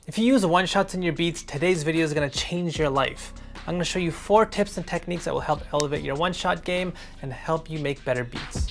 If you use one-shots in your beats, today's video is going to change your life. I'm going to show you 4 tips and techniques that will help elevate your one-shot game and help you make better beats.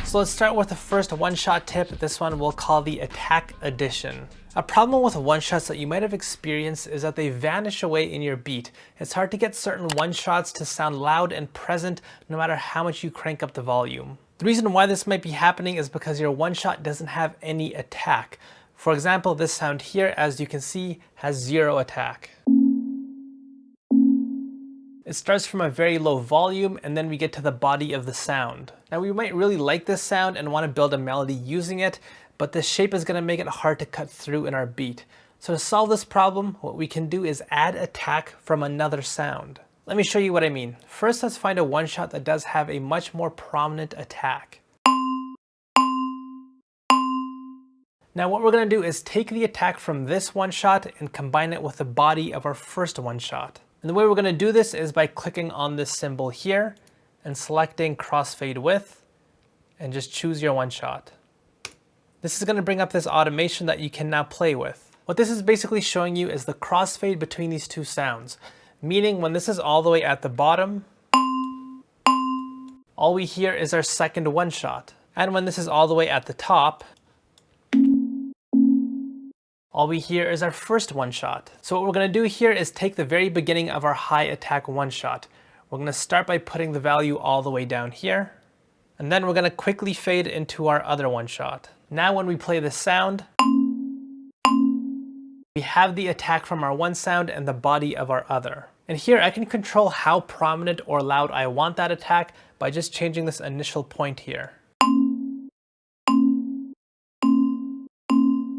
So let's start with the first one-shot tip. This one we'll call the attack addition. A problem with one-shots that you might have experienced is that they vanish away in your beat. It's hard to get certain one-shots to sound loud and present no matter how much you crank up the volume. The reason why this might be happening is because your one-shot doesn't have any attack. For example, this sound here, as you can see, has 0 attack. It starts from a very low volume and then we get to the body of the sound. Now we might really like this sound and want to build a melody using it, but this shape is going to make it hard to cut through in our beat. So to solve this problem, what we can do is add attack from another sound. Let me show you what I mean. First, let's find a one-shot that does have a much more prominent attack. Now what we're going to do is take the attack from this one-shot and combine it with the body of our first one-shot. And the way we're going to do this is by clicking on this symbol here and selecting crossfade with and just choose your one-shot. This is going to bring up this automation that you can now play with. What this is basically showing you is the crossfade between these two sounds, meaning when this is all the way at the bottom, all we hear is our second one-shot. And when this is all the way at the top, all we hear is our first one-shot. So what we're going to do here is take the very beginning of our high attack one-shot. We're going to start by putting the value all the way down here. And then we're going to quickly fade into our other one-shot. Now when we play this sound, we have the attack from our one sound and the body of our other. And here I can control how prominent or loud I want that attack by just changing this initial point here.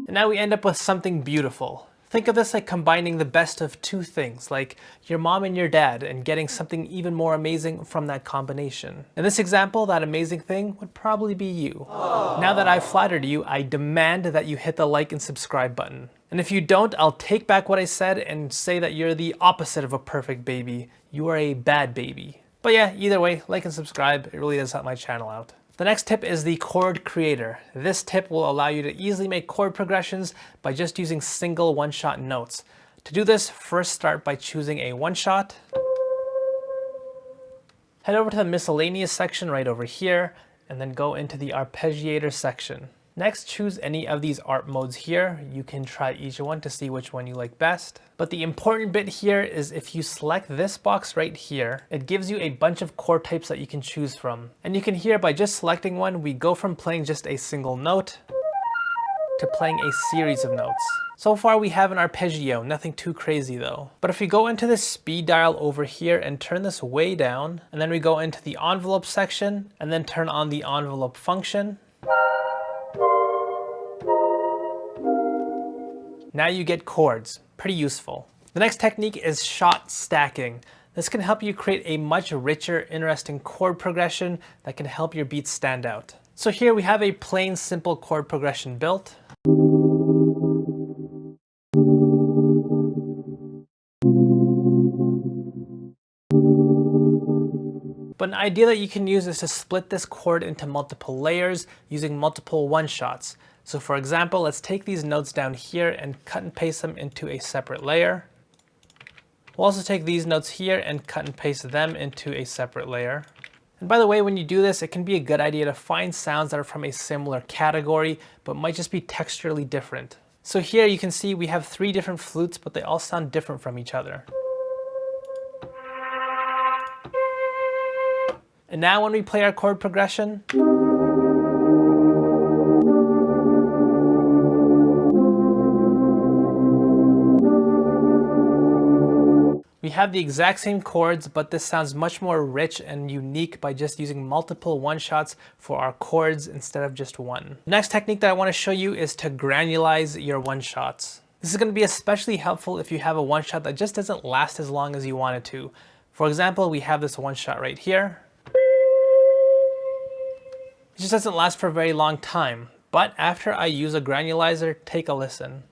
And now we end up with something beautiful. Think of this like combining the best of two things, like your mom and your dad, and getting something even more amazing from that combination. In this example, that amazing thing would probably be you. Aww. Now that I've flattered you, I demand that you hit the like and subscribe button. And if you don't, I'll take back what I said and say that you're the opposite of a perfect baby. You are a bad baby. But yeah, either way, like and subscribe. It really does help my channel out. The next tip is the Chord Creator. This tip will allow you to easily make chord progressions by just using single one-shot notes. To do this, first start by choosing a one-shot. Head over to the miscellaneous section right over here, and then go into the arpeggiator section. Next, choose any of these ARP modes here. You can try each one to see which one you like best. But the important bit here is if you select this box right here, it gives you a bunch of chord types that you can choose from. And you can hear by just selecting one, we go from playing just a single note to playing a series of notes. So far we have an arpeggio, nothing too crazy though. But if we go into this speed dial over here and turn this way down, and then we go into the envelope section, and then turn on the envelope function, now you get chords. Pretty useful. The next technique is shot stacking. This can help you create a much richer, interesting chord progression that can help your beats stand out. So here we have a plain, simple chord progression built. But an idea that you can use is to split this chord into multiple layers using multiple one-shots. So for example, let's take these notes down here and cut and paste them into a separate layer. We'll also take these notes here and cut and paste them into a separate layer. And by the way, when you do this, it can be a good idea to find sounds that are from a similar category, but might just be texturally different. So here you can see we have 3 different flutes, but they all sound different from each other. And now when we play our chord progression, we have the exact same chords, but this sounds much more rich and unique by just using multiple one-shots for our chords instead of just one. The next technique that I want to show you is to granulize your one-shots. This is going to be especially helpful if you have a one-shot that just doesn't last as long as you want it to. For example, we have this one-shot right here. It just doesn't last for a very long time, but after I use a granulizer, take a listen.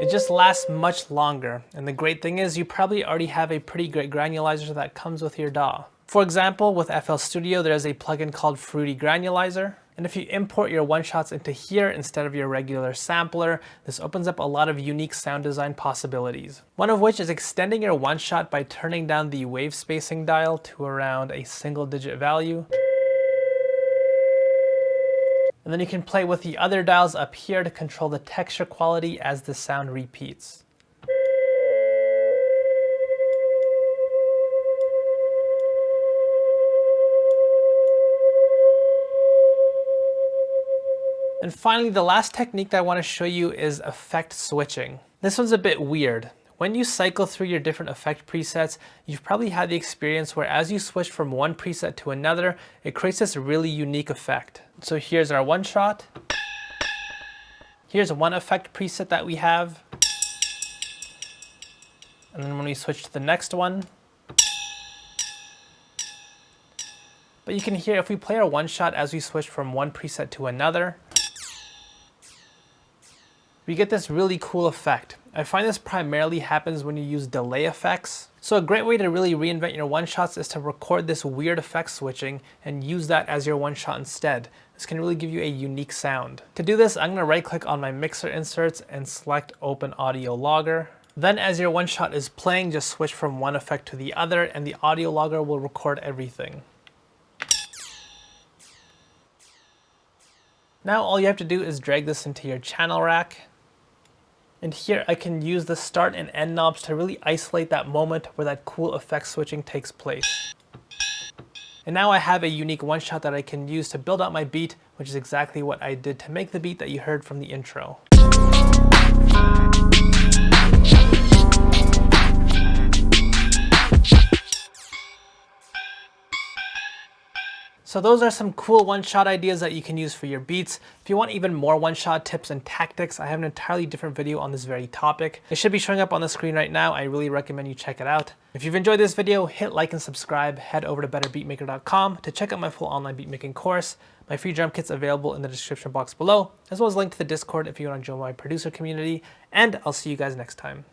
It just lasts much longer. And the great thing is you probably already have a pretty great granulizer that comes with your DAW. For example, with FL Studio, there's a plugin called Fruity Granulizer. And if you import your one-shots into here instead of your regular sampler, this opens up a lot of unique sound design possibilities. One of which is extending your one-shot by turning down the wave spacing dial to around a single-digit value. And then you can play with the other dials up here to control the texture quality as the sound repeats. And finally, the last technique that I want to show you is effect switching. This one's a bit weird. When you cycle through your different effect presets, you've probably had the experience where as you switch from one preset to another, it creates this really unique effect. So here's our one shot. Here's one effect preset that we have. And then when we switch to the next one, but you can hear if we play our one shot as we switch from one preset to another, we get this really cool effect. I find this primarily happens when you use delay effects. So a great way to really reinvent your one-shots is to record this weird effect switching and use that as your one-shot instead. This can really give you a unique sound. To do this, I'm gonna right-click on my mixer inserts and select Open Audio Logger. Then as your one-shot is playing, just switch from one effect to the other and the audio logger will record everything. Now all you have to do is drag this into your channel rack. And here I can use the start and end knobs to really isolate that moment where that cool effect switching takes place. And now I have a unique one-shot that I can use to build out my beat, which is exactly what I did to make the beat that you heard from the intro. So those are some cool one-shot ideas that you can use for your beats. If you want even more one-shot tips and tactics, I have an entirely different video on this very topic. It should be showing up on the screen right now. I really recommend you check it out. If you've enjoyed this video, hit like and subscribe. Head over to betterbeatmaker.com to check out my full online beatmaking course. My free drum kit's available in the description box below, as well as a link to the Discord if you want to join my producer community. And I'll see you guys next time.